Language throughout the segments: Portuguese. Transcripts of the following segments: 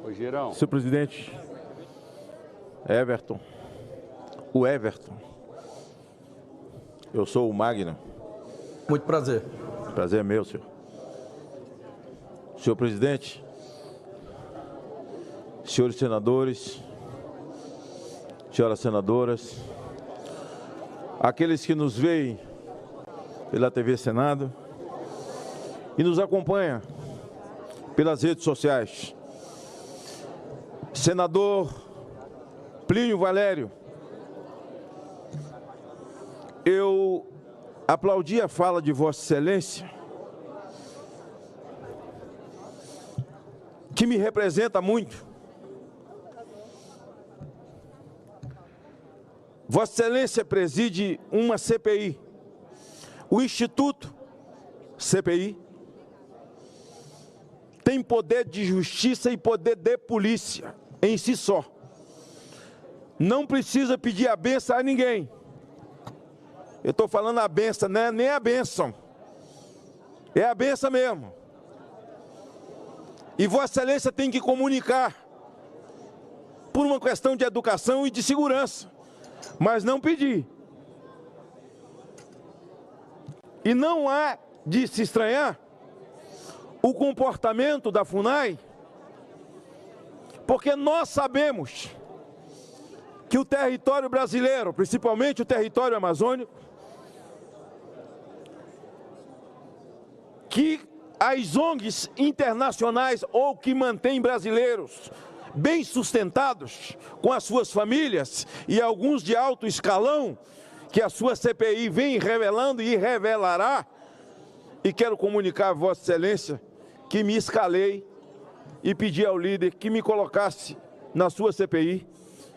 Ô, Girão. Senhor presidente, Everton, o Everton, eu sou o Magno. Muito prazer. Prazer é meu, senhor. Senhor presidente, senhores senadores, senhoras senadoras, aqueles que nos veem pela TV Senado e nos acompanham pelas redes sociais. Senador Plínio Valério, eu aplaudi a fala de Vossa Excelência, que me representa muito. Vossa Excelência preside uma CPI, o Instituto CPI tem poder de justiça e poder de polícia em si só. Não precisa pedir a benção a ninguém. Eu estou falando a benção, não é nem a benção, é a benção mesmo. E Vossa Excelência tem que comunicar por uma questão de educação e de segurança, mas não pedir. E não há de se estranhar o comportamento da FUNAI, porque nós sabemos que o território brasileiro, principalmente o território amazônico, que as ONGs internacionais ou que mantêm brasileiros bem sustentados com as suas famílias e alguns de alto escalão, que a sua CPI vem revelando e revelará, e quero comunicar a Vossa Excelência que me escalei e pedi ao líder que me colocasse na sua CPI.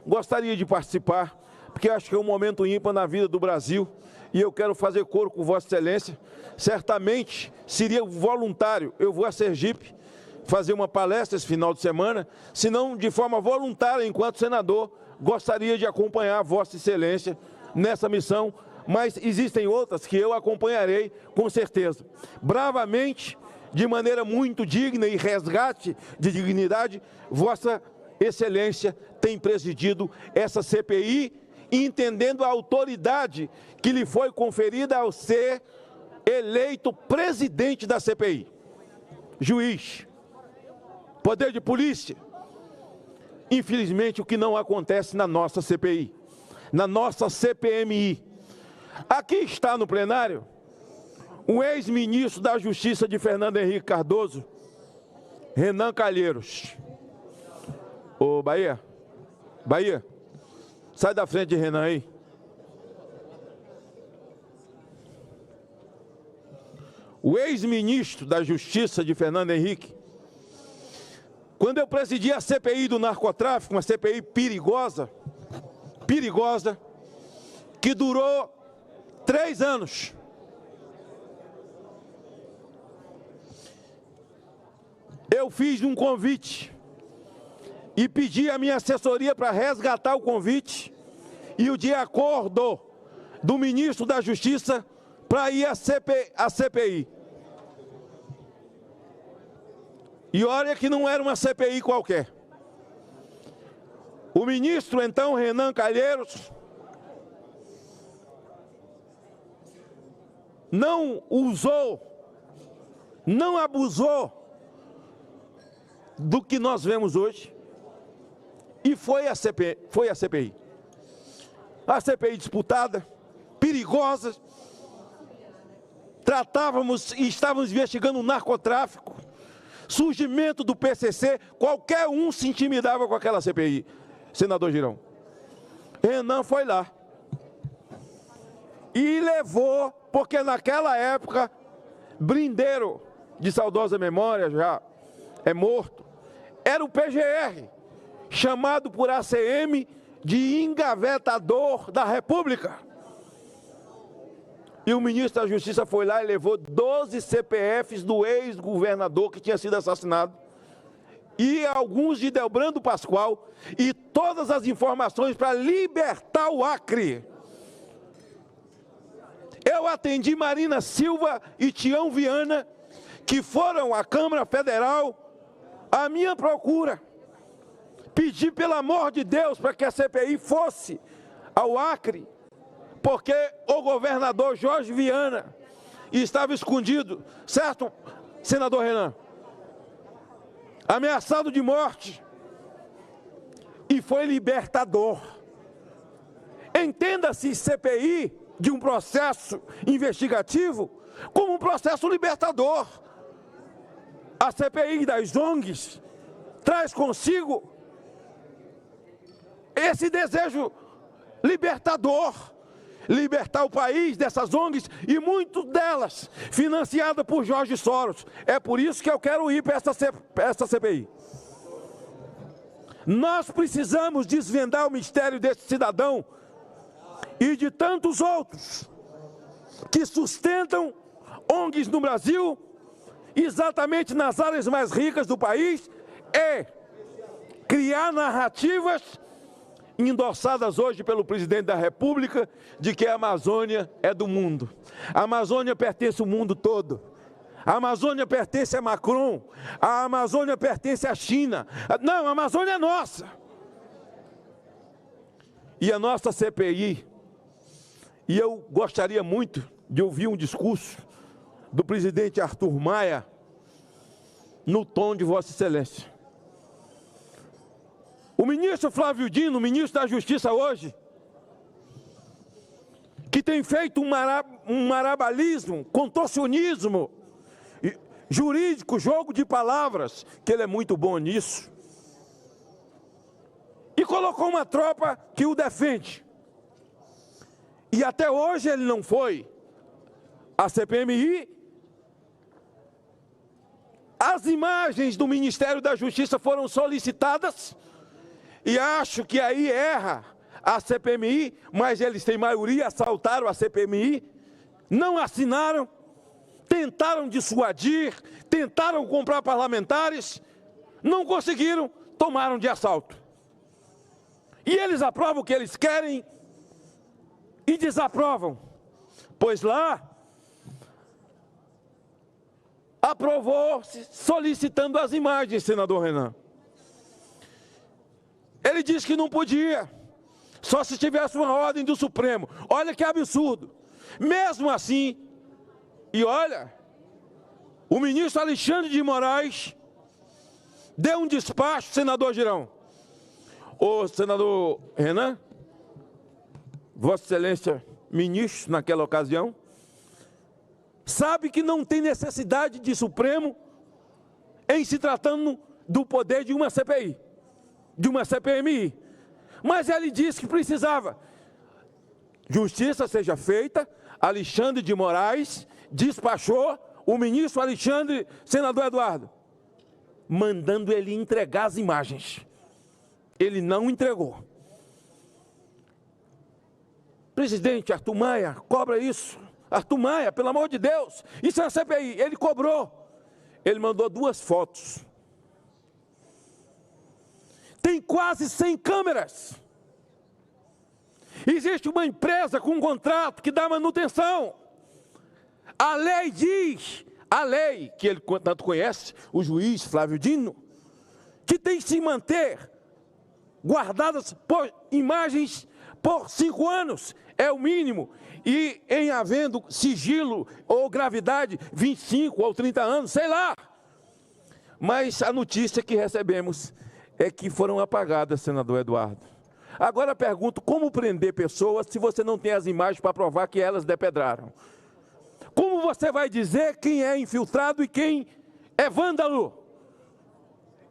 Gostaria de participar, porque acho que é um momento ímpar na vida do Brasil e eu quero fazer coro com Vossa Excelência. Certamente seria voluntário, eu vou a Sergipe fazer uma palestra esse final de semana, se não de forma voluntária, enquanto senador, gostaria de acompanhar Vossa Excelência nessa missão, mas existem outras que eu acompanharei com certeza. Bravamente, de maneira muito digna e resgate de dignidade, Vossa Excelência tem presidido essa CPI, entendendo a autoridade que lhe foi conferida ao ser eleito presidente da CPI. Juiz, poder de polícia. Infelizmente, o que não acontece na nossa CPI, na nossa CPMI. Aqui está no plenário o ex-ministro da Justiça de Fernando Henrique Cardoso, Renan Calheiros. Ô, Bahia, sai da frente de Renan aí. O ex-ministro da Justiça de Fernando Henrique, quando eu presidi a CPI do narcotráfico, uma CPI perigosa, que durou 3 anos. Eu fiz um convite e pedi a minha assessoria para resgatar o convite e o de acordo do ministro da Justiça para ir à CPI. E olha que não era uma CPI qualquer. O ministro, então, Renan Calheiros, não usou, não abusou do que nós vemos hoje e foi a CPI. A CPI disputada, perigosa, tratávamos e estávamos investigando o narcotráfico, surgimento do PCC, qualquer um se intimidava com aquela CPI. Senador Girão, Renan foi lá e levou, porque naquela época, Brindeiro, de saudosa memória, já é morto, era o PGR, chamado por ACM de engavetador da República. E o ministro da Justiça foi lá e levou 12 CPFs do ex-governador que tinha sido assassinado, e alguns de Delbrando Pascoal, e todas as informações para libertar o Acre. Eu atendi Marina Silva e Tião Viana, que foram à Câmara Federal à minha procura, pedi pelo amor de Deus para que a CPI fosse ao Acre, porque o governador Jorge Viana estava escondido, certo, senador Renan? Ameaçado de morte, e foi libertador. Entenda-se CPI de um processo investigativo como um processo libertador. A CPI das ONGs traz consigo esse desejo libertador, libertar o país dessas ONGs e muitas delas financiadas por Jorge Soros. É por isso que eu quero ir para essa CPI. Nós precisamos desvendar o mistério desse cidadão e de tantos outros que sustentam ONGs no Brasil, exatamente nas áreas mais ricas do país, e criar narrativas endossadas hoje pelo presidente da República de que a Amazônia é do mundo. A Amazônia pertence ao mundo todo. A Amazônia pertence a Macron. A Amazônia pertence à China. Não, a Amazônia é nossa. E a nossa CPI, e eu gostaria muito de ouvir um discurso do presidente Arthur Maia no tom de Vossa Excelência. O ministro Flávio Dino, ministro da Justiça hoje, que tem feito um marabalismo, contorcionismo jurídico, jogo de palavras, que ele é muito bom nisso, e colocou uma tropa que o defende. E até hoje ele não foi à CPMI. As imagens do Ministério da Justiça foram solicitadas, e acho que aí erra a CPMI, mas eles têm maioria, assaltaram a CPMI, não assinaram, tentaram dissuadir, tentaram comprar parlamentares, não conseguiram, tomaram de assalto. E eles aprovam o que eles querem e desaprovam, pois lá aprovou solicitando as imagens, senador Renan. Ele disse que não podia, só se tivesse uma ordem do Supremo. Olha que absurdo. Mesmo assim, e olha, o ministro Alexandre de Moraes deu um despacho, senador Girão. O senador Renan, Vossa Excelência, ministro naquela ocasião, sabe que não tem necessidade de Supremo em se tratando do poder de uma CPI, de uma CPMI. Mas ele disse que precisava. Justiça seja feita, Alexandre de Moraes despachou o ministro Alexandre, senador Eduardo, mandando ele entregar as imagens. Ele não entregou. Presidente Arthur Maia, cobra isso. Arthur Maia, pelo amor de Deus, isso é a CPI. Ele cobrou. Ele mandou 2 fotos. Tem quase 100 câmeras. Existe uma empresa com um contrato que dá manutenção. A lei diz, a lei que ele tanto conhece, o juiz Flávio Dino, que tem que se manter guardadas por imagens por 5 anos, é o mínimo, e em havendo sigilo ou gravidade, 25 ou 30 anos, sei lá. Mas a notícia que recebemos é que foram apagadas, senador Eduardo. Agora pergunto, como prender pessoas se você não tem as imagens para provar que elas depedraram? Como você vai dizer quem é infiltrado e quem é vândalo?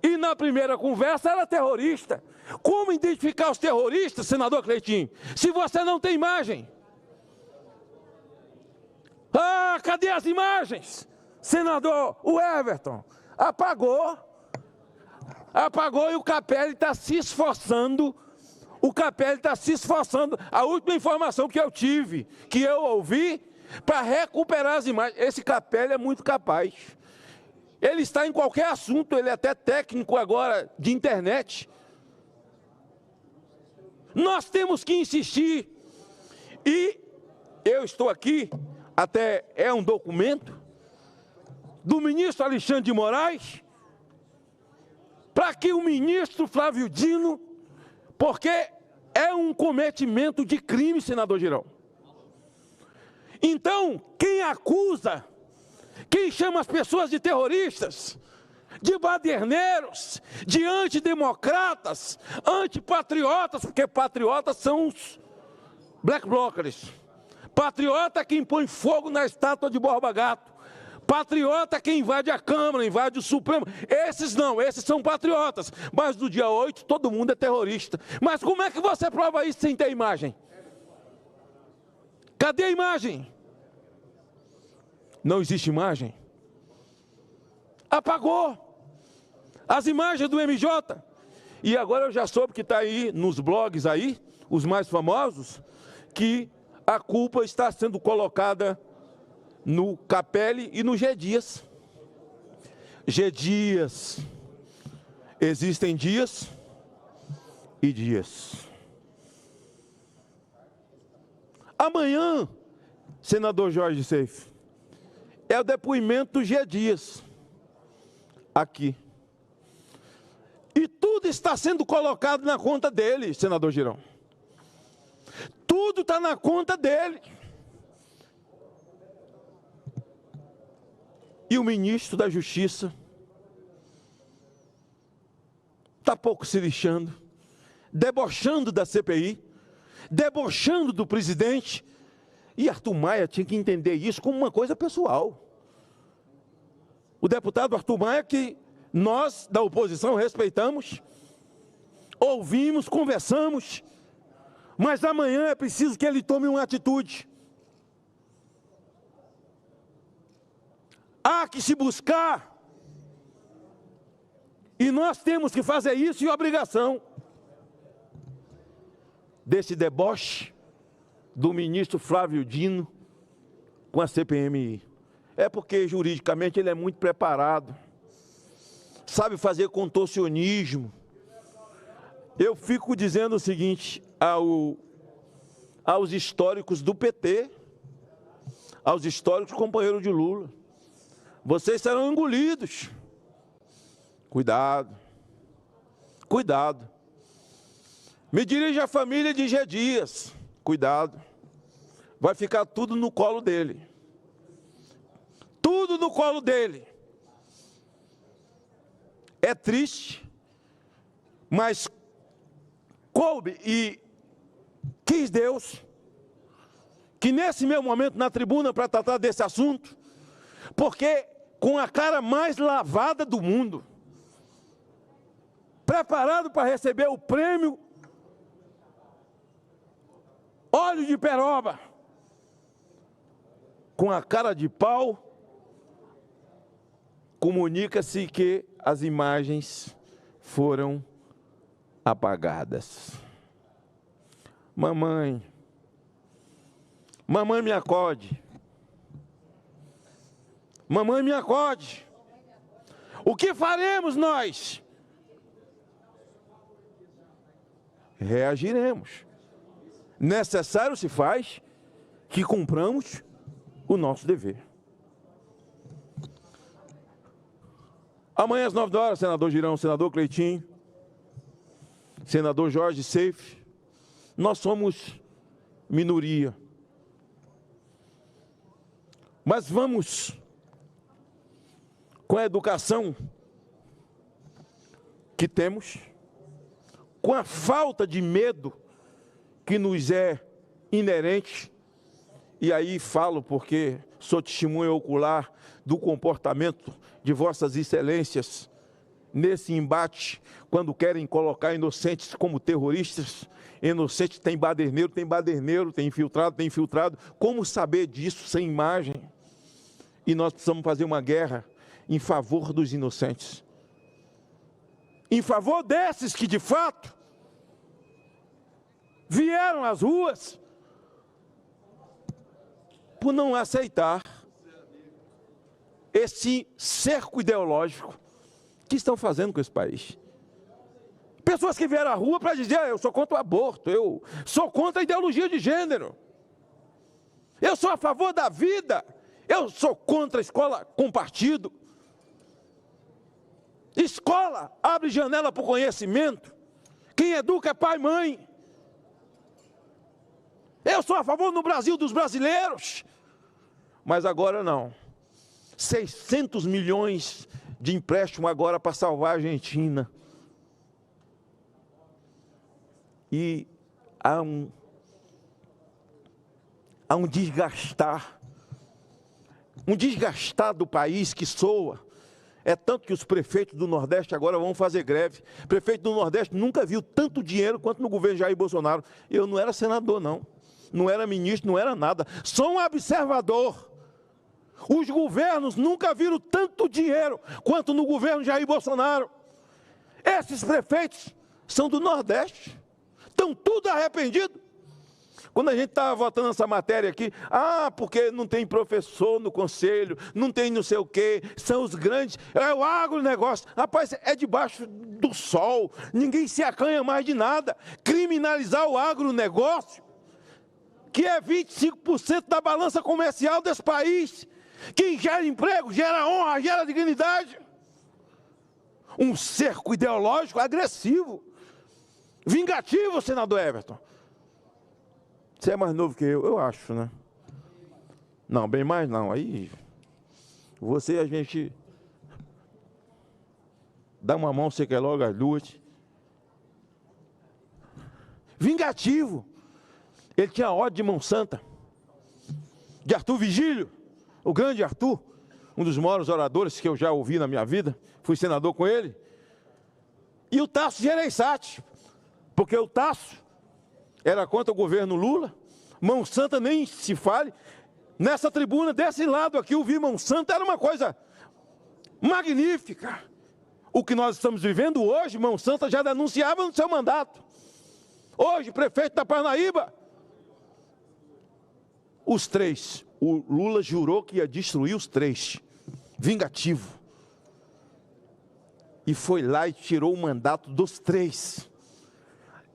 E na primeira conversa era terrorista. Como identificar os terroristas, senador Cleitinho, se você não tem imagem? Ah, cadê as imagens? Senador, o Everton apagou. Apagou e o Capelli está se esforçando. O Capelli está se esforçando. A última informação que eu tive, que eu ouvi, para recuperar as imagens. Esse Capelli é muito capaz. Ele está em qualquer assunto, ele é até técnico agora de internet. Nós temos que insistir. E eu estou aqui, até é um documento do ministro Alexandre de Moraes, para que o ministro Flávio Dino, porque é um cometimento de crime, senador Girão. Então, quem acusa, quem chama as pessoas de terroristas, de baderneiros, de antidemocratas, antipatriotas, porque patriotas são os black blockers. Patriota é quem põe fogo na estátua de Borba Gato. Patriota é quem invade a Câmara, invade o Supremo. Esses não, esses são patriotas. Mas no dia 8 todo mundo é terrorista. Mas como é que você prova isso sem ter imagem? Cadê a imagem? Não existe imagem? Apagou as imagens do MJ. E agora eu já soube que está aí nos blogs aí, os mais famosos, que a culpa está sendo colocada no Capelli e no G. Dias. G. Dias. Existem dias e dias. Amanhã, senador Jorge Seif, é o depoimento do G. Dias, aqui. E tudo está sendo colocado na conta dele, senador Girão. Tudo está na conta dele. E o ministro da Justiça está pouco se lixando, debochando da CPI, debochando do presidente. E Arthur Maia tinha que entender isso como uma coisa pessoal. O deputado Arthur Maia, que nós da oposição respeitamos, ouvimos, conversamos, mas amanhã é preciso que ele tome uma atitude. Há que se buscar, e nós temos que fazer isso, e obrigação desse deboche do ministro Flávio Dino com a CPMI. É porque juridicamente ele é muito preparado, sabe fazer contorcionismo. Eu fico dizendo o seguinte aos históricos do PT, aos históricos companheiros de Lula: vocês serão engolidos. Cuidado. Cuidado. Me dirige à família de G. Dias. Cuidado. Vai ficar tudo no colo dele. Tudo no colo dele. É triste, mas coube e quis Deus que nesse meu momento na tribuna para tratar desse assunto, porque com a cara mais lavada do mundo, preparado para receber o prêmio Óleo de Peroba, com a cara de pau, comunica-se que as imagens foram apagadas. Mamãe, mamãe me acode. Mamãe me acode. O que faremos nós? Reagiremos. Necessário se faz que cumpramos o nosso dever. Amanhã às 9 horas, senador Girão, senador Cleitinho, senador Jorge Seif, nós somos minoria. Mas vamos, com a educação que temos, com a falta de medo que nos é inerente, e aí falo porque sou testemunha ocular do comportamento de vossas excelências nesse embate, quando querem colocar inocentes como terroristas. Inocente tem baderneiro, tem infiltrado. Como saber disso sem imagem? E nós precisamos fazer uma guerra em favor dos inocentes, em favor desses que de fato vieram às ruas por não aceitar esse cerco ideológico que estão fazendo com esse país. Pessoas que vieram à rua para dizer: eu sou contra o aborto, eu sou contra a ideologia de gênero, eu sou a favor da vida, eu sou contra a escola com partido. Escola abre janela para o conhecimento. Quem educa é pai e mãe. Eu sou a favor no Brasil dos brasileiros. Mas agora não. 600 milhões de empréstimo agora para salvar a Argentina. E há um desgastar do país que soa. É tanto que os prefeitos do Nordeste agora vão fazer greve. O prefeito do Nordeste nunca viu tanto dinheiro quanto no governo Jair Bolsonaro. Eu não era senador, não. Não era ministro, não era nada. Sou um observador. Os governos nunca viram tanto dinheiro quanto no governo Jair Bolsonaro. Esses prefeitos são do Nordeste. Estão tudo arrependidos. Quando a gente estava votando essa matéria aqui, porque não tem professor no conselho, não tem não sei o quê, são os grandes, é o agronegócio. Rapaz, é debaixo do sol, ninguém se acanha mais de nada. Criminalizar o agronegócio, que é 25% da balança comercial desse país, que gera emprego, gera honra, gera dignidade. Um cerco ideológico agressivo, vingativo, senador Everton. Você é mais novo que eu acho, né? Não, bem mais não. Aí, você, a gente dá uma mão, você quer logo as duas. Vingativo. Ele tinha ódio de mão santa. De Arthur Vigílio, o grande Arthur, um dos maiores oradores que eu já ouvi na minha vida. Fui senador com ele. E o Tasso Gereissati, porque o Tasso era contra o governo Lula. Mão santa nem se fale. Nessa tribuna, desse lado aqui, ouvir mão santa era uma coisa magnífica. O que nós estamos vivendo hoje, mão santa já denunciava no seu mandato. Hoje, prefeito da Parnaíba, os três, o Lula jurou que ia destruir os três. Vingativo. E foi lá e tirou o mandato dos três.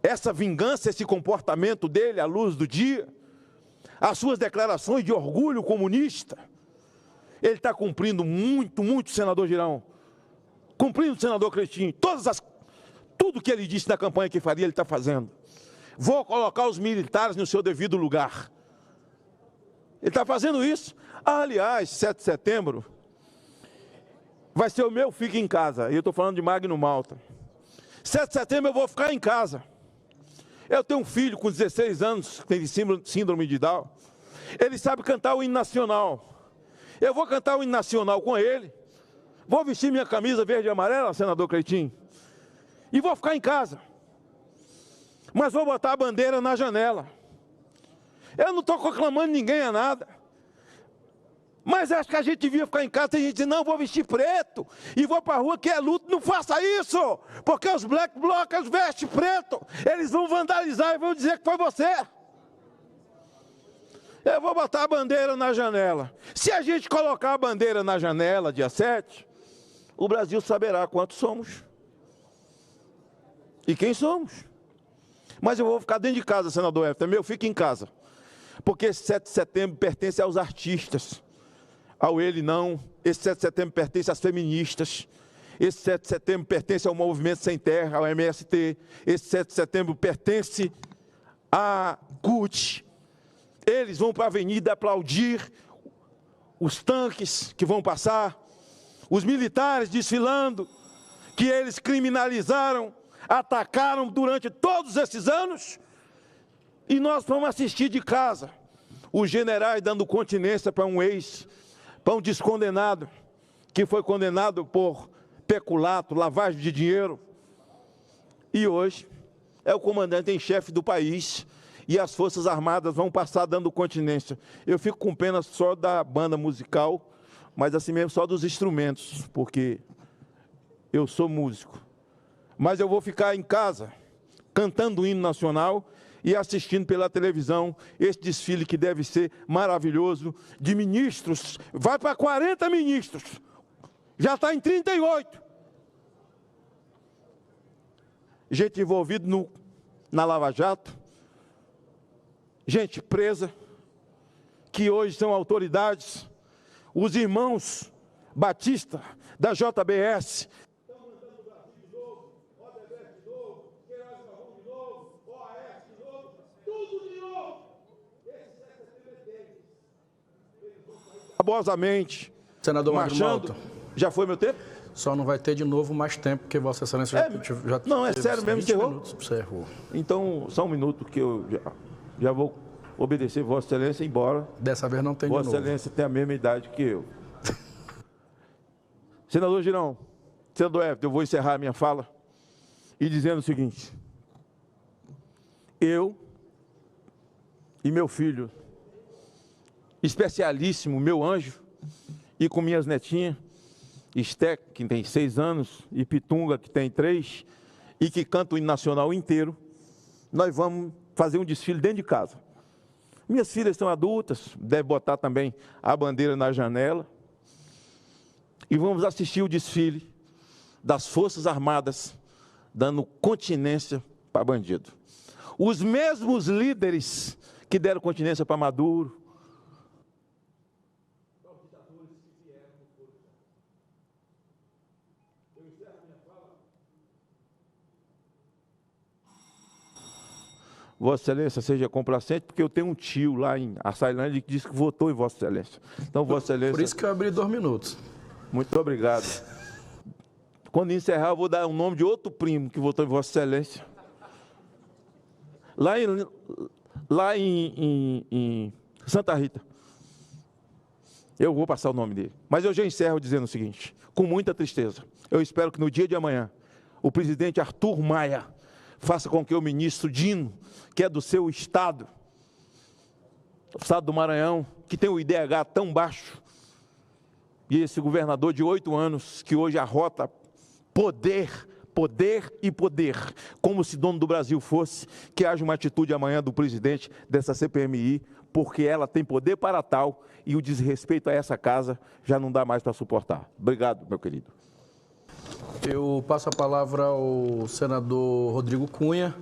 Essa vingança, esse comportamento dele à luz do dia, as suas declarações de orgulho comunista, ele está cumprindo muito, senador Girão, cumprindo, senador Cristina, tudo que ele disse na campanha que faria, ele está fazendo. Vou colocar os militares no seu devido lugar. Ele está fazendo isso. Aliás, 7 de setembro, vai ser o meu Fique em Casa, e eu estou falando de Magno Malta. 7 de setembro eu vou ficar em casa. Eu tenho um filho com 16 anos, que tem síndrome de Down. Ele sabe cantar o hino nacional. Eu vou cantar o hino nacional com ele. Vou vestir minha camisa verde e amarela, senador Cleitinho. E vou ficar em casa. Mas vou botar a bandeira na janela. Eu não estou conclamando ninguém a nada. Mas acho que a gente devia ficar em casa. Tem gente que diz, não, vou vestir preto e vou para a rua que é luto. Não faça isso, porque os black blockers vestem preto. Eles vão vandalizar e vão dizer que foi você. Eu vou botar a bandeira na janela. Se a gente colocar a bandeira na janela, dia 7, o Brasil saberá quantos somos e quem somos. Mas eu vou ficar dentro de casa, senador Everton. Eu fico em casa, porque esse 7 de setembro pertence aos artistas. Ao ele não, esse 7 de setembro pertence às feministas, esse 7 de setembro pertence ao Movimento Sem Terra, ao MST, esse 7 de setembro pertence à CUT. Eles vão para a avenida aplaudir os tanques que vão passar, os militares desfilando, que eles criminalizaram, atacaram durante todos esses anos, e nós vamos assistir de casa, os generais dando continência para um para um descondenado, que foi condenado por peculato, lavagem de dinheiro, e hoje é o comandante em chefe do país, e as Forças Armadas vão passar dando continência. Eu fico com pena só da banda musical, mas assim mesmo só dos instrumentos, porque eu sou músico. Mas eu vou ficar em casa, cantando o hino nacional, e assistindo pela televisão esse desfile que deve ser maravilhoso, de ministros, vai para 40 ministros, já está em 38. Gente envolvida na Lava Jato, gente presa, que hoje são autoridades, os irmãos Batista, da JBS, rabosamente, Senador Magno marchando. Malta, Já foi meu tempo? só não vai ter de novo mais tempo, porque Vossa Excelência já Não, é teve sério mesmo, 20 você errou? minutos. Você errou. Então, só um minuto que eu já vou obedecer Vossa Excelência, embora Dessa vez não tem de Vossa novo. Excelência tem a mesma idade que eu. Senador Girão, senador Everton, eu vou encerrar a minha fala e dizendo o seguinte: eu e meu filho, especialíssimo, meu anjo, e com minhas netinhas, Esté, que tem 6 anos, e Pitunga, que tem 3, e que canta o hino nacional inteiro, nós vamos fazer um desfile dentro de casa. Minhas filhas são adultas, deve botar também a bandeira na janela, e vamos assistir o desfile das Forças Armadas, dando continência para bandido. Os mesmos líderes que deram continência para Maduro, Vossa Excelência seja complacente, porque eu tenho um tio lá em Açailândia que disse que votou em Vossa Excelência. Então, Vossa Excelência... Por isso que eu abri 2 minutos. Muito obrigado. Quando encerrar, eu vou dar o nome de outro primo que votou em Vossa Excelência. Lá em Santa Rita. Eu vou passar o nome dele. Mas eu já encerro dizendo o seguinte, com muita tristeza. Eu espero que no dia de amanhã, o presidente Arthur Maia faça com que o ministro Dino, que é do seu estado, o estado do Maranhão, que tem o IDH tão baixo, e esse governador de 8 anos, que hoje arrota poder, poder e poder, como se dono do Brasil fosse, que haja uma atitude amanhã do presidente dessa CPMI, porque ela tem poder para tal, e o desrespeito a essa casa já não dá mais para suportar. Obrigado, meu querido. Eu passo a palavra ao senador Rodrigo Cunha.